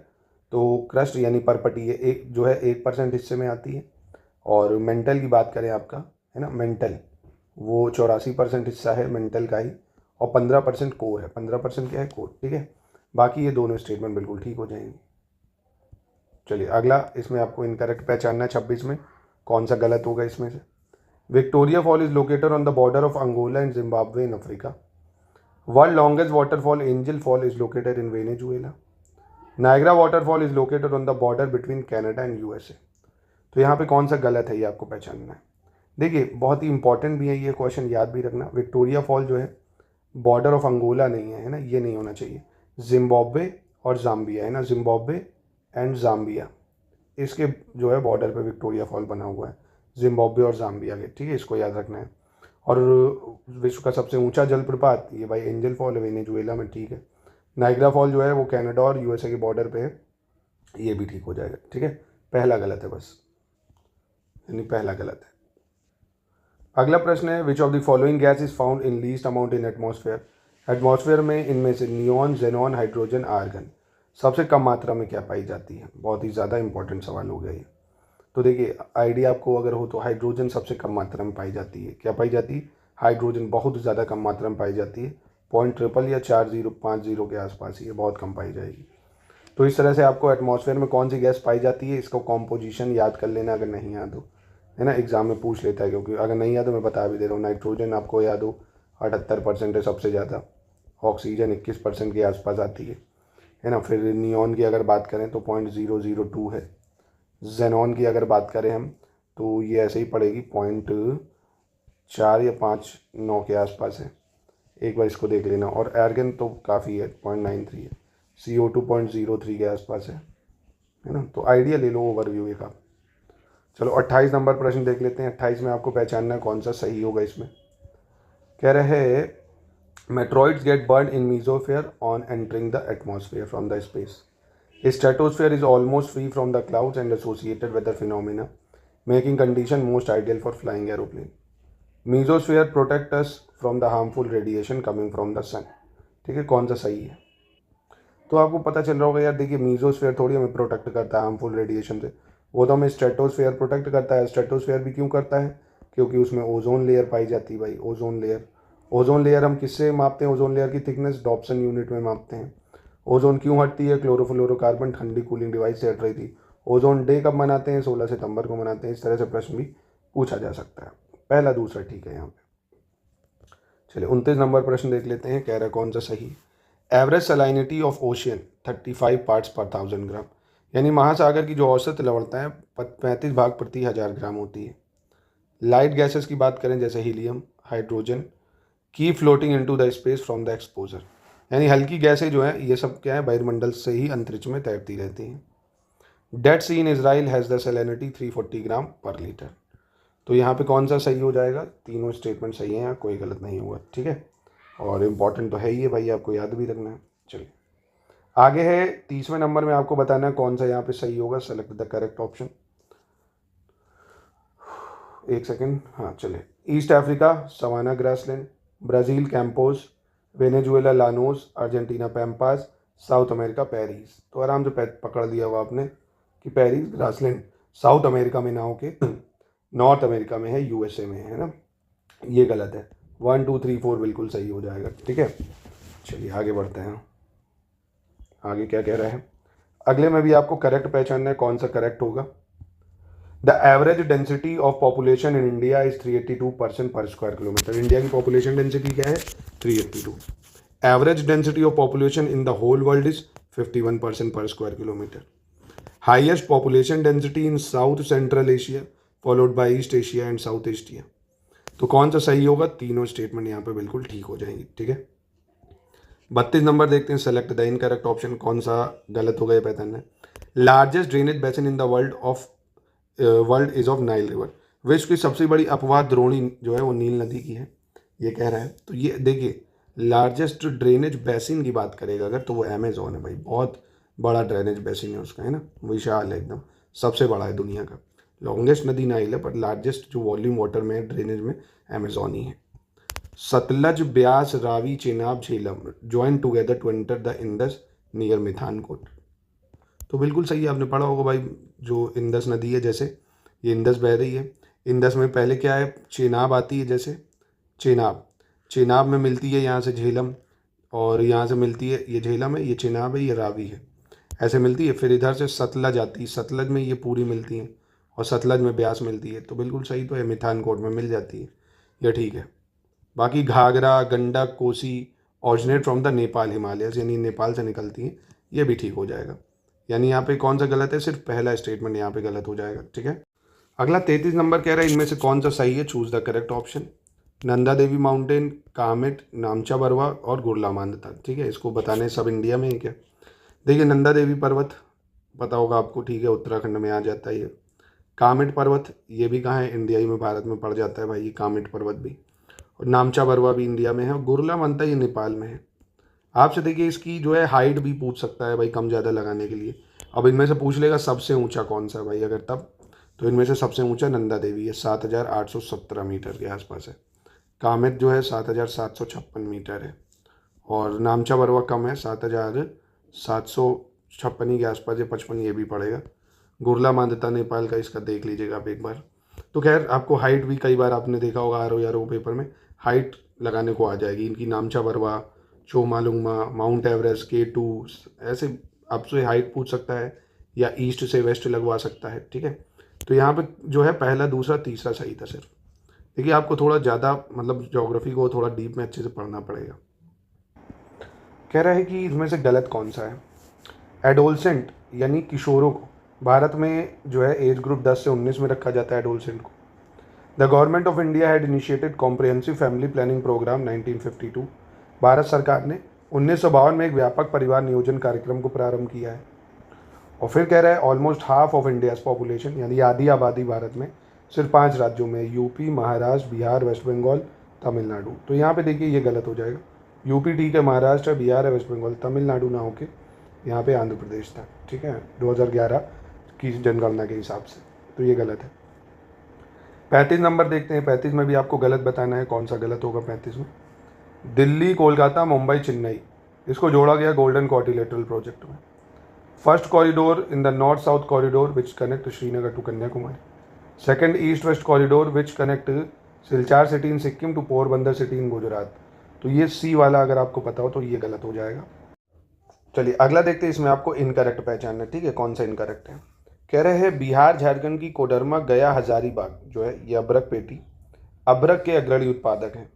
तो क्रस्ट यानी परपटी है, एक जो है 1% हिस्से में आती है। और मेंटल की बात करें आपका, है ना, मेंटल वो 84% हिस्सा है मेंटल का ही, और 15% कोर है। 15% क्या है? कोर, ठीक है। बाकी ये दोनों स्टेटमेंट बिल्कुल ठीक हो जाएंगे। चलिए अगला, इसमें आपको इनकरेक्ट पहचानना है 26 में, कौन सा गलत होगा इसमें से। Victoria fall is located on the border of Angola and Zimbabwe in Africa. World longest waterfall Angel fall is located in Venezuela. Niagara waterfall is located on the border between Canada and USA. तो यहाँ पे कौन सा गलत है ये आपको पहचानना है। देखिए बहुत ही इंपॉर्टेंट भी है ये क्वेश्चन, याद भी रखना। विक्टोरिया फॉल जो है बॉर्डर ऑफ अंगोला नहीं है ना, ये नहीं होना चाहिए। जिम्बाब्वे और जाम्बिया है ना, जिम्बाब्वे एंड जाम्बिया, इसके जो है बॉर्डर पे विक्टोरिया फॉल बना हुआ है, जिम्बाब्वे और जाम्बिया के, ठीक है, इसको याद रखना है। और विश्व का सबसे ऊंचा जलप्रपात ये भाई एंजल फॉल है वेनेजुएला में, ठीक है। नाइग्रा फॉल जो है वो कनाडा और यूएसए के बॉर्डर पे है, ये भी ठीक हो जाएगा, ठीक है। पहला गलत है बस, यानी पहला गलत है। अगला प्रश्न है, which of the following gas is found in least amount in atmosphere. Atmosphere में इनमें से नियॉन, जेनॉन, हाइड्रोजन, आर्गन सबसे कम मात्रा में क्या पाई जाती है। बहुत ही ज़्यादा इंपॉर्टेंट सवाल हो गया ये। तो देखिए आइडिया आपको अगर हो तो हाइड्रोजन सबसे कम मात्रा में पाई जाती है। क्या पाई जाती है? हाइड्रोजन बहुत ज़्यादा कम मात्रा में पाई जाती है, 0.00 या 4050 के आसपास ही है, बहुत कम पाई जाएगी। तो इस तरह से आपको एटमॉस्फेयर में कौन सी गैस पाई जाती है, इसका कॉम्पोजिशन याद कर लेना अगर नहीं याद हो, है ना, एग्जाम में पूछ लेता है, क्योंकि अगर नहीं याद हो मैं बता भी दे रहा हूँ। नाइट्रोजन आपको याद हो 78% है सबसे ज़्यादा, ऑक्सीजन 21% के आसपास आती है ना। फिर नियॉन की अगर बात करें तो 0.002 है। जेनॉन की अगर बात करें हम तो ये ऐसे ही पड़ेगी, 0.4 या 5.9 के आसपास है, एक बार इसको देख लेना। और आर्गन तो काफ़ी है, 0.93 है। CO2 0.03 के आसपास है ना। तो आइडिया ले लो, ओवरव्यू एक आप। चलो 28 नंबर प्रश्न देख लेते हैं। 28 में आपको पहचानना है कौन सा सही होगा इसमें। कह रहे हैं, meteoroids get burn in mesosphere on entering the atmosphere from the space. Stratosphere is almost free from the clouds and associated weather phenomena making condition most ideal for flying aeroplane. Mesosphere protect us from the harmful radiation coming from the sun. ठीक है, कौन सा सही है? तो आपको पता चल रहा होगा यार, देखिए मीजोस्फीयर थोड़ी हमें प्रोटेक्ट करता है हार्मफुल रेडिएशन से, वो तो हमें स्ट्रेटोस्फीयर प्रोटेक्ट करता है। स्ट्रेटोस्फीयर भी क्यों करता है? क्योंकि उसमें ओजोन लेयर पाई जाती है भाई, ओजोन लेयर। ओजोन लेयर हम किससे मापते हैं? ओजोन लेयर की थिकनेस डॉप्सन यूनिट में मापते हैं। ओजोन क्यों हटती है? क्लोरोफ्लोरोकार्बन ठंडी कूलिंग डिवाइस से हट रही थी। ओजोन डे कब मनाते हैं? 16 सितंबर को मनाते हैं। इस तरह से प्रश्न भी पूछा जा सकता है। पहला दूसरा ठीक है यहाँ पे। चलिए 29 नंबर प्रश्न देख लेते हैं। कह रहा है कौन सा सही। एवरेज सलाइनिटी ऑफ ओशियन 35 पार्ट्स पर 1000 ग्राम, यानी महासागर की जो औसत लवणता है 35 भाग प्रति 1000 ग्राम होती है। लाइट गैसेस की बात करें जैसे helium, hydrogen, keep floating into the space from the exposure, यानी हल्की गैसें जो है ये सब क्या है, वायुमंडल से ही अंतरिक्ष में तैरती रहती हैं। Dead sea in Israel has the salinity 340 gram per litre. तो यहाँ पे कौन सा सही हो जाएगा? तीनों स्टेटमेंट सही हैं, कोई गलत नहीं हुआ, ठीक है। और इम्पॉर्टेंट तो है ही है भाई, आपको याद भी रखना है। चलिए आगे है 30वें नंबर में, आपको बताना है कौन सा यहाँ पे सही होगा। Select the correct option. एक सेकेंड, हाँ चले। East Africa savanna grassland, Brazil campos, Venezuela llanos, Argentina pampas, South America prairies. तो आराम से पकड़ लिया हुआ आपने कि पेरिस ग्रासलैंड साउथ अमेरिका में ना हो के नॉर्थ अमेरिका में है, यूएसए में है ना। ये गलत है। 1 2 3 4 बिल्कुल सही हो जाएगा, ठीक है। चलिए आगे बढ़ते हैं। आगे क्या कह रहा है? अगले में भी आपको करेक्ट पहचानना है, कौन सा करेक्ट होगा। The average density of population in India is 382% per square kilometre. India की पॉपुलेशन डेंसिटी क्या है? 382। Average density of population in the whole world is 51% per square kilometre. Highest population density in south central Asia followed by east Asia and south Asia. तो कौन सा सही होगा? तीनों statement यहाँ पे बिल्कुल ठीक हो जाएंगी, ठीक है। 32 नंबर देखते हैं। Select the incorrect option. कौन सा गलत होगा ये पहचानना है। Largest drainage basin in the world of world is of Nile river. विश्व की सबसे बड़ी अपवाह द्रोणी जो है वो नील नदी की है, ये कह रहा है। तो ये देखिए लार्जेस्ट ड्रेनेज बेसिन की बात करेगा अगर तो वो अमेजोन है भाई, बहुत बड़ा ड्रेनेज बेसिन है उसका, है ना, विशाल है एकदम, सबसे बड़ा है दुनिया का। लॉन्गेस्ट नदी नाइल है पर लार्जेस्ट जो वॉल्यूम वाटर में ड्रेनेज में अमेजोन ही है। Sutlej, Beas, Ravi, Chenab, Jhelum join together to enter the Indus near Mithankot. तो बिल्कुल सही है, आपने पढ़ा होगा भाई, जो इंडस नदी है जैसे ये इंडस बह रही है, इंडस में पहले क्या है, चेनाब आती है, जैसे चेनाब में मिलती है यहाँ से झेलम, और यहाँ से मिलती है, ये झेलम है, ये चेनाब है, ये रावी है, ऐसे मिलती है। फिर इधर से सतलज आती है, सतलज में ये पूरी मिलती हैं, और सतलज में ब्यास मिलती है। तो बिल्कुल सही तो है, मिथानकोट में मिल जाती है, ये ठीक है। बाकी Ghaghara, Gandak, Kosi originate from the Nepal Himalayas, यानी नेपाल से निकलती हैं, ये भी ठीक हो जाएगा। यानी यहाँ पे कौन सा गलत है, सिर्फ पहला स्टेटमेंट यहाँ पे गलत हो जाएगा, ठीक है। अगला 33 नंबर कह रहा है इनमें से कौन सा सही है, choose the correct option. Nanda Devi mountain, Kamet, नामचा Barwa और गुरला मांदता, ठीक है। इसको बताने सब इंडिया में है क्या। देखिए नंदा देवी पर्वत पता होगा आपको, ठीक है, उत्तराखंड में आ जाता है ये। कामेट पर्वत ये भी कहाँ है, इंडिया ही में, भारत में पड़ जाता है भाई ये कामेट पर्वत भी। और नामचा बरवा भी इंडिया में है, और गुरला मांदता ये नेपाल में है। आपसे देखिए इसकी जो है हाइट भी पूछ सकता है भाई, कम ज़्यादा लगाने के लिए। अब इनमें से पूछ लेगा सबसे ऊंचा कौन सा है भाई, अगर तब तो इनमें से सबसे ऊंचा नंदा देवी है, 7,817 मीटर के आसपास है। कामेट जो है 7,756 मीटर है, और नामचा बरवा कम है, 7,756 के आसपास है, 55 ये भी पड़ेगा। गुरला मांदता नेपाल का, इसका देख लीजिएगा आप एक बार। तो खैर आपको हाइट भी कई बार आपने देखा होगा RO पेपर में, हाइट लगाने को आ जाएगी इनकी। Namcha Barwa, Chomolungma, mount Everest, K2, ऐसे आपसे हाइट पूछ सकता है, या ईस्ट से वेस्ट लगवा सकता है, ठीक है। तो यहाँ पे जो है पहला, दूसरा, तीसरा सही था सिर्फ। देखिए आपको थोड़ा ज़्यादा मतलब ज्योग्राफी को थोड़ा डीप में अच्छे से पढ़ना पड़ेगा। कह रहा है कि इसमें से गलत कौन सा है। एडोलसेंट यानी किशोरों को भारत में जो है एज ग्रुप 10 से 19 में रखा जाता है एडोलसेंट को। The government of India had initiated comprehensive family planning programme 1952। Bharat सरकार ने 1952 में एक व्यापक परिवार नियोजन कार्यक्रम को प्रारंभ किया है। और फिर कह रहा है almost half of India's population, यानी आधी आबादी भारत में सिर्फ 5 राज्यों में, यूपी, महाराष्ट्र, बिहार, वेस्ट बंगाल, तमिलनाडु। तो यहाँ पे देखिए ये गलत हो जाएगा। यूपी ठीक है, महाराष्ट्र है, बिहार है, वेस्ट बंगाल, तमिलनाडु ना होके यहाँ पे आंध्र प्रदेश था, ठीक है, 2011 की जनगणना के हिसाब से। तो ये गलत है। 35 नंबर देखते हैं। 35 में भी आपको गलत बताना है, कौन सा गलत होगा 35 में। दिल्ली, कोलकाता, मुंबई, चेन्नई, इसको जोड़ा गया गोल्डन क्वाड्रिलेटरल प्रोजेक्ट में। First corridor in the north south corridor which connect Srinagar to Kanyakumari. Second east west corridor which connect Silchar city in Sikkim to Porbandar city in Gujarat. तो ये सी वाला अगर आपको पता हो तो ये गलत हो जाएगा। चलिए अगला देखते हैं, इसमें आपको इनकरेक्ट पहचानना है, ठीक है, कौन सा इनकरेक्ट है। कह रहे हैं बिहार झारखंड की कोडरमा, गया, हजारीबाग जो है ये अभ्रक पेटी, अभ्रक के अग्रणी उत्पादक हैं।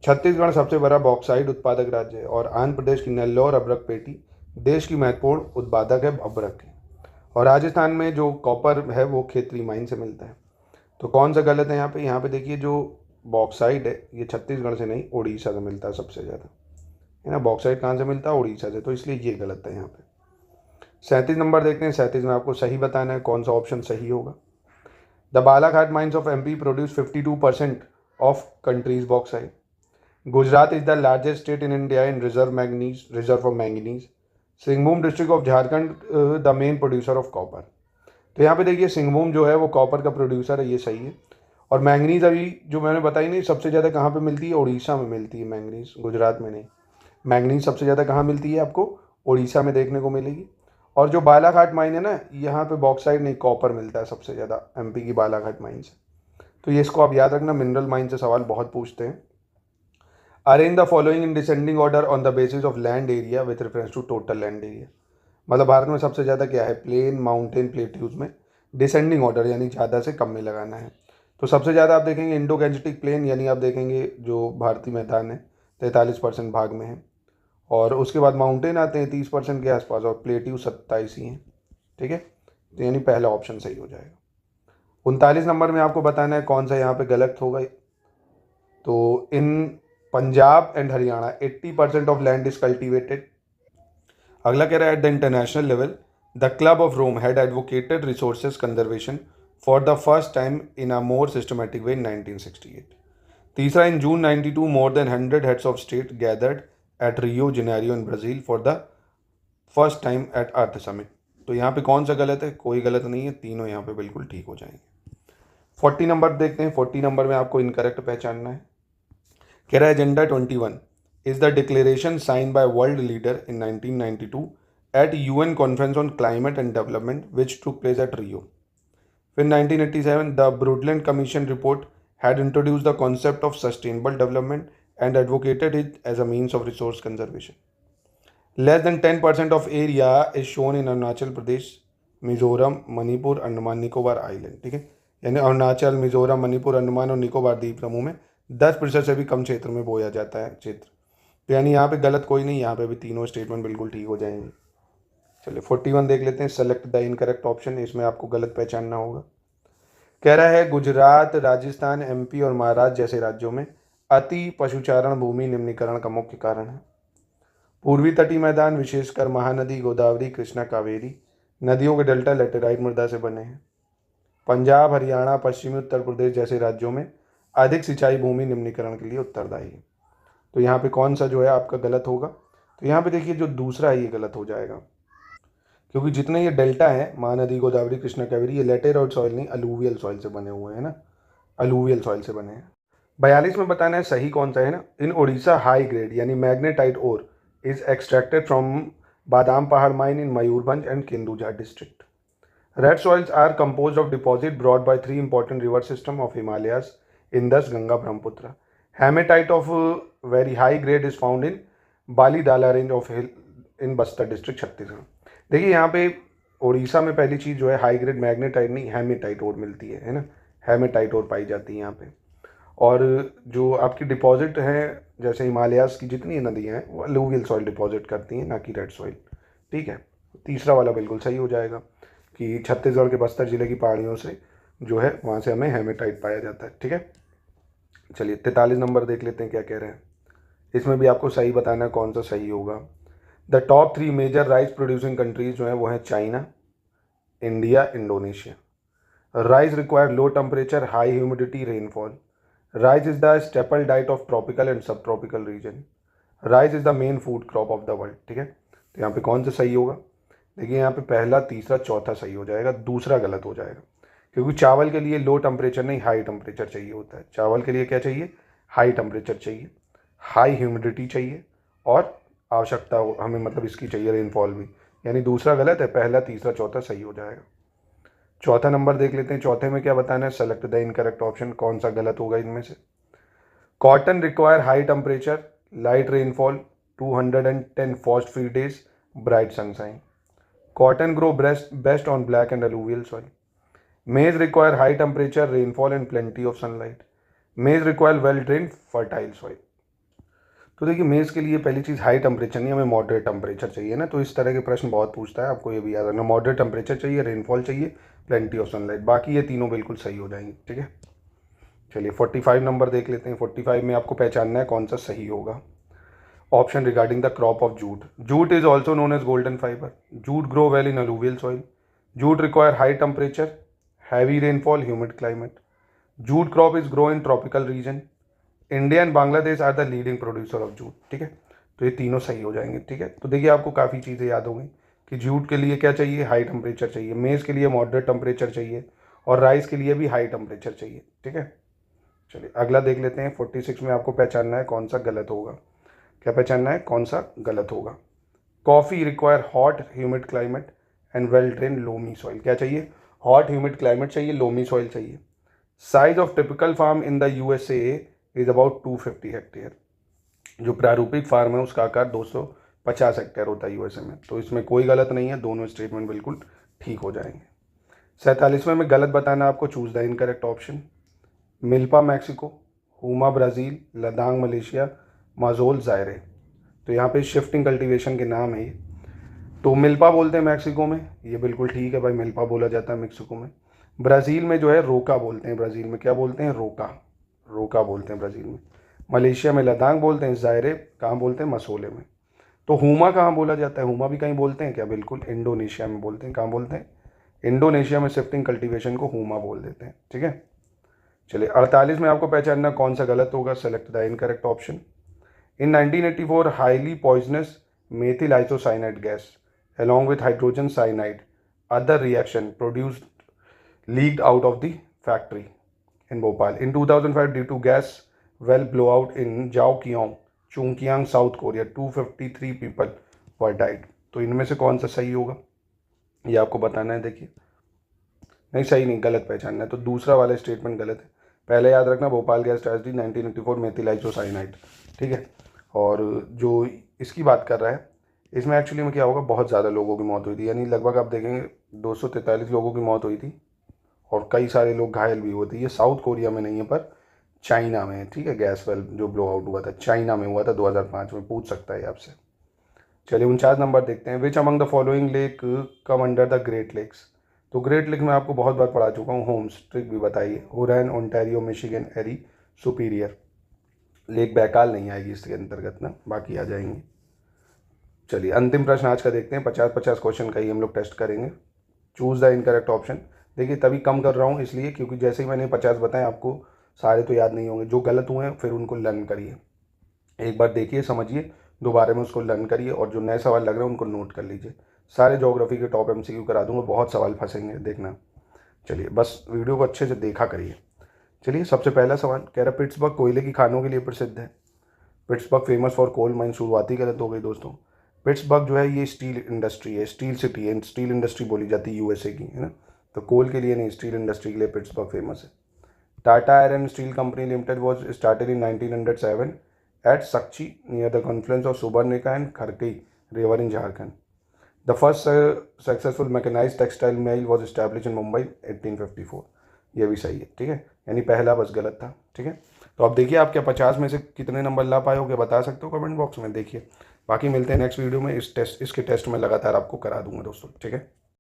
छत्तीसगढ़ सबसे बड़ा बॉक्साइट उत्पादक राज्य है, और आंध्र प्रदेश की नेल्लौर अभ्रक पेटी देश की महत्वपूर्ण उत्पादक है अभ्रक की। और राजस्थान में जो कॉपर है वो खेतरी माइन से मिलता है। तो कौन सा गलत है यहाँ पे। यहाँ पे देखिए जो बॉक्साइट है ये छत्तीसगढ़ से नहीं, उड़ीसा से मिलता है सबसे ज़्यादा, है ना। बॉक्साइट कहाँ से मिलता है, उड़ीसा से, तो इसलिए ये गलत है यहाँ पे। 37 नंबर देखते हैं। 37 में आपको सही बताना है कौन सा ऑप्शन सही होगा। The Balaghat mines of MP produce 52% of countries bauxite. Gujarat is the largest state in India in reserve of manganese. Singhbhum district of Jharkhand the main producer of copper. तो यहाँ पे देखिए सिंहभूम जो है वो कॉपर का प्रोड्यूसर है, ये सही है। और मैंगनीज अभी जो मैंने बताई नहीं, सबसे ज़्यादा कहाँ पे मिलती है, उड़ीसा में मिलती है मैंगनीज, गुजरात में नहीं। मैंगनीज सबसे ज़्यादा कहाँ मिलती है, आपको उड़ीसा में देखने को मिलेगी। और जो बालाघाट माइन है ना, यहाँ पे बॉक्साइट नहीं, कॉपर मिलता है सबसे ज़्यादा MP की बालाघाट माइन से। तो ये इसको आप याद रखना, मिनरल माइन से सवाल बहुत पूछते हैं। Arrange the following in descending order on the basis of land area with reference to total land area. मतलब भारत में सबसे ज़्यादा क्या है, प्लेन, माउंटेन, प्लेट्यूज में डिसेंडिंग ऑर्डर यानी ज़्यादा से कम में लगाना है। तो सबसे ज़्यादा आप देखेंगे इंडो गैंजेटिक प्लेन, यानी आप देखेंगे जो भारतीय मैदान है 43% भाग में है। और उसके बाद माउंटेन आते हैं 30% के आसपास, और प्लेट्यू 27 ही हैं, ठीक है। तो यानी पहला ऑप्शन सही हो जाएगा। 39 नंबर में आपको बताना है कौन सा यहाँ पे गलत होगा। तो in Punjab and Haryana 80% of land is cultivated. अगला कह रहा है at the international level the club of Rome had advocated resources conservation for the first time in a more systematic way in 1968। तीसरा, in June 92 more than 100 heads of state gathered at Rio Janeiro in Brazil for the first time at earth summit. तो यहाँ पे कौन सा गलत है? कोई गलत नहीं है, तीनों यहाँ पे बिल्कुल ठीक हो जाएंगे। 40 नंबर देखते हैं। 40 नंबर में आपको इनकरेक्ट पहचानना है। कह रहा है agenda 21 is the declaration sign by world leader in 1992 at UN conference on climate and development which took place at Rio. फिर 1987 the Brundtland commission report had introduced the concept of sustainable development and advocated it as a means of resource conservation. Less than 10% of area is shown in Arunachal Pradesh, Mizoram, Manipur, Andaman Nicobar island. ठीक है, यानी अरुणाचल, मिजोरम, मणिपुर, अंडमान और निकोबार द्वीप समूह में 10% से भी कम क्षेत्र में बोया जाता है क्षेत्र। तो यानी यहाँ पे गलत कोई नहीं, यहाँ पे भी तीनों स्टेटमेंट बिल्कुल ठीक हो जाएंगे। चलिए 41 देख लेते हैं। सेलेक्ट द इनकरेक्ट ऑप्शन, इसमें आपको गलत पहचानना होगा। कह रहा है गुजरात, राजस्थान, एमपी और महाराष्ट्र जैसे राज्यों में अति पशुचारण भूमि निम्नीकरण का मुख्य कारण है। पूर्वी तटीय मैदान विशेषकर महानदी, गोदावरी, कृष्णा, कावेरी नदियों के डेल्टा लेटेराइट मृदा से बने हैं। पंजाब, हरियाणा, पश्चिमी उत्तर प्रदेश जैसे राज्यों में अधिक सिंचाई भूमि निम्नीकरण के लिए उत्तरदायी है। तो यहाँ पे कौन सा जो है आपका गलत होगा? तो यहाँ पे देखिए जो दूसरा है ये गलत हो जाएगा, क्योंकि जितने ये डेल्टा है महानदी, गोदावरी, कृष्णा, कावेरी, ये लेटेराइट सॉइल नहीं अलूवियल सॉइल से बने हुए हैं ना, अलूवियल सॉइल से बने हैं। 42 में बताना है सही कौन सा है ना। इन उड़ीसा हाई ग्रेड यानी magnetite ore is extracted from Badam Pahar mine in Mayurbhanj and Kendujhar district. Red soils are composed of deposit brought by 3 important river system of Himalayas Indus, Ganga, Brahmaputra. Haematite of very high grade is found in Bailadila range of hill in Bastar district, Chhattisgarh. देखिए यहाँ पे उड़ीसा में पहली चीज़ जो है high grade magnetite नहीं haematite ओर मिलती है ना, हेमेटाइट ओर पाई जाती है यहाँ पे। और जो आपकी डिपॉजिट है जैसे हिमालयास की जितनी नदियाँ हैं वो अलूवियल सॉइल डिपॉजिट करती हैं, ना कि रेड सॉइल। ठीक है, तीसरा वाला बिल्कुल सही हो जाएगा कि छत्तीसगढ़ के बस्तर जिले की पहाड़ियों से जो है वहाँ से हमें हेमेटाइट पाया जाता है। ठीक है, चलिए 43 नंबर देख लेते हैं क्या कह रहे हैं। इसमें भी आपको सही बताना है कौन सा सही होगा। The top 3 major rice producing countries जो हैं वो हैं China, India, Indonesia. Rice require low temperature, high humidity, rainfall. Rice is the staple diet of tropical and subtropical region. Rice is the main food crop of the world. ठीक है, तो यहाँ पे कौन सा सही होगा? देखिए यहाँ पे पहला, तीसरा, चौथा सही हो जाएगा, दूसरा गलत हो जाएगा, क्योंकि चावल के लिए लो टेम्परेचर नहीं हाई टेम्परेचर चाहिए होता है। चावल के लिए क्या चाहिए? हाई टेम्परेचर चाहिए, हाई ह्यूमिडिटी चाहिए और आवश्यकता हमें मतलब इसकी चाहिए रेनफॉल भी, यानी दूसरा गलत है, पहला, तीसरा, चौथा सही हो जाएगा। चौथा नंबर देख लेते हैं। चौथे में क्या बताना है? सेलेक्ट द इनकरेक्ट ऑप्शन, कौन सा गलत होगा इनमें से? Cotton require high temperature, light rainfall, 210 frost free days, bright sunshine. Cotton grow best on black and alluvial soil. Maize require high temperature, rainfall and plenty of sunlight. Maize require well drained fertile soil. तो देखिए मेज़ के लिए पहली चीज़ high temperature नहीं, हमें moderate temperature चाहिए ना, तो इस तरह के प्रश्न बहुत पूछता है, आपको ये भी याद रखना। मॉडरेट टेम्परेचर चाहिए, रेनफॉल चाहिए, प्लेंटी ऑफ सनलाइट, बाकी ये तीनों बिल्कुल सही हो जाएंगे। ठीक है, चलिए 45 नंबर देख लेते हैं। 45 में आपको पहचानना है कौन सा सही होगा। Option regarding the crop of jute. Jute is also known as golden fibre. Jute grow well in alluvial soil. Jute require high temperature, heavy rainfall, humid climate. Jute crop is grow in tropical region. India and Bangladesh are the leading producer of jute. ठीक है, तो ये तीनों सही हो जाएंगे। ठीक है, तो देखिए आपको काफ़ी चीज़ें याद होंगी कि जूट के लिए क्या चाहिए? हाई टेम्परेचर चाहिए, मेज़ के लिए मॉडरेट टेम्परेचर चाहिए और राइस के लिए भी हाई टेम्परेचर चाहिए। ठीक है, चलिए अगला देख लेते हैं। 46 में आपको पहचानना है कौन सा गलत होगा। क्या पहचानना है कौन सा गलत होगा? Coffee require hot humid climate and well drain loamy soil. क्या चाहिए? हॉट ह्यूमिड क्लाइमेट चाहिए, लोमी सॉइल चाहिए। Size of typical farm in the USA is about 250 hectare. जो प्रारूपिक फार्म है उसका आकार 250 हेक्टेयर होता है यूएसए में, तो इसमें कोई गलत नहीं है, दोनों स्टेटमेंट बिल्कुल ठीक हो जाएंगे। 47वें में गलत बताना आपको, choose the incorrect option. Milpa Mexico, huma Brazil, ladang Malaysia, masole Zaire. तो यहाँ पे शिफ्टिंग कल्टीवेशन के नाम है ये। तो मिल्पा बोलते हैं मैक्सिको में, ये बिल्कुल ठीक है भाई, मिल्पा बोला जाता है मैक्सिको में। ब्राज़ील में जो है रोका बोलते हैं, ब्राज़ील में क्या बोलते हैं? रोका बोलते हैं ब्राज़ील में। मलेशिया में लदांग बोलते हैं, जायरे कहाँ बोलते हैं? मसोले में। तो हुमा कहाँ बोला जाता है? हुमा भी कहीं बोलते हैं क्या? बिल्कुल इंडोनेशिया में बोलते हैं। कहाँ बोलते हैं? इंडोनेशिया में शिफ्टिंग कल्टीवेशन को हुमा बोल देते हैं, ठीक है। चलिए 48 में आपको पहचानना कौन सा गलत होगा, select the incorrect option. In 1984 highly poisonous methyl isocyanide gas along with hydrogen cyanide other reaction produced leaked out of the factory in Bhopal in 2005 due to gas well blowout in Jaokyong, Chungkyang, South Korea. 253 people were died. तो इनमें से कौन सा सही होगा ये आपको बताना है। देखिए नहीं, सही नहीं, गलत पहचानना है। तो दूसरा वाला स्टेटमेंट गलत है। पहले याद रखना Bhopal gas tragedy 1984 methyl isocyanide, ठीक है। और जो इसकी बात कर रहा है इसमें एक्चुअली में क्या होगा, बहुत ज़्यादा लोगों की मौत हुई थी, यानी लगभग आप देखेंगे 243 लोगों की मौत हुई थी और कई सारे लोग घायल भी हुए थे। ये साउथ कोरिया में नहीं है पर चाइना में है, ठीक है। गैस वेल जो ब्लो आउट हुआ था चाइना में हुआ था 2005 में, पूछ सकता है आपसे। चलिए 49 नंबर देखते हैं। Which among the following lake come under the great lakes. तो ग्रेट लेक में आपको बहुत बार पढ़ा चुका हूँ, होम्स ट्रिक भी बताइए। हुरैन, ओंटारियो, मिशिगन, एरी, सुपीरियर। लेक बैकाल नहीं आएगी इसके अंतर्गत ना, बाकी आ जाएंगे। चलिए अंतिम प्रश्न आज का देखते हैं। 50-50 क्वेश्चन का ही हम लोग टेस्ट करेंगे। Choose the incorrect option. देखिए तभी कम कर रहा हूँ इसलिए क्योंकि जैसे ही मैंने 50 बताए आपको सारे तो याद नहीं होंगे, जो गलत हुए हैं फिर उनको लर्न करिए, एक बार देखिए समझिए, दोबारा में उसको लर्न करिए और जो नए सवाल लग रहे हैं उनको नोट कर लीजिए। सारे ज्योग्राफी के टॉप MCQ करा दूंगा, बहुत सवाल फंसेंगे देखना। चलिए बस वीडियो को अच्छे से देखा करिए। चलिए सबसे पहला सवाल कह रहा पिट्सबर्ग कोयले की खानों के लिए प्रसिद्ध है। Pittsburgh famous for coal mine, शुरुआती गलत हो गई दोस्तों। पिट्सबर्ग जो है ये स्टील इंडस्ट्री है, स्टील सिटी है, स्टील इंडस्ट्री बोली जाती है USA की, है ना। तो कोल के लिए नहीं, स्टील इंडस्ट्री के लिए पिट्सबर्ग फेमस है। Tata iron steel company limited was started in 1907 at Sakchi near the confluence of Subarnarekha and Kharkai river in Jharkhand. The first successful mechanised textile mill was establish in Mumbai 1854। ये भी सही है, ठीक है, यानी पहला बस गलत था, ठीक है। तो अब देखिए आप क्या 50 में से कितने नंबर ला पाए हो, क्या बता सकते हो कमेंट बॉक्स में। देखिए बाकी मिलते हैं नेक्स्ट वीडियो में। इसके टेस्ट में लगातार आपको करा दूंगा दोस्तों, ठीक है।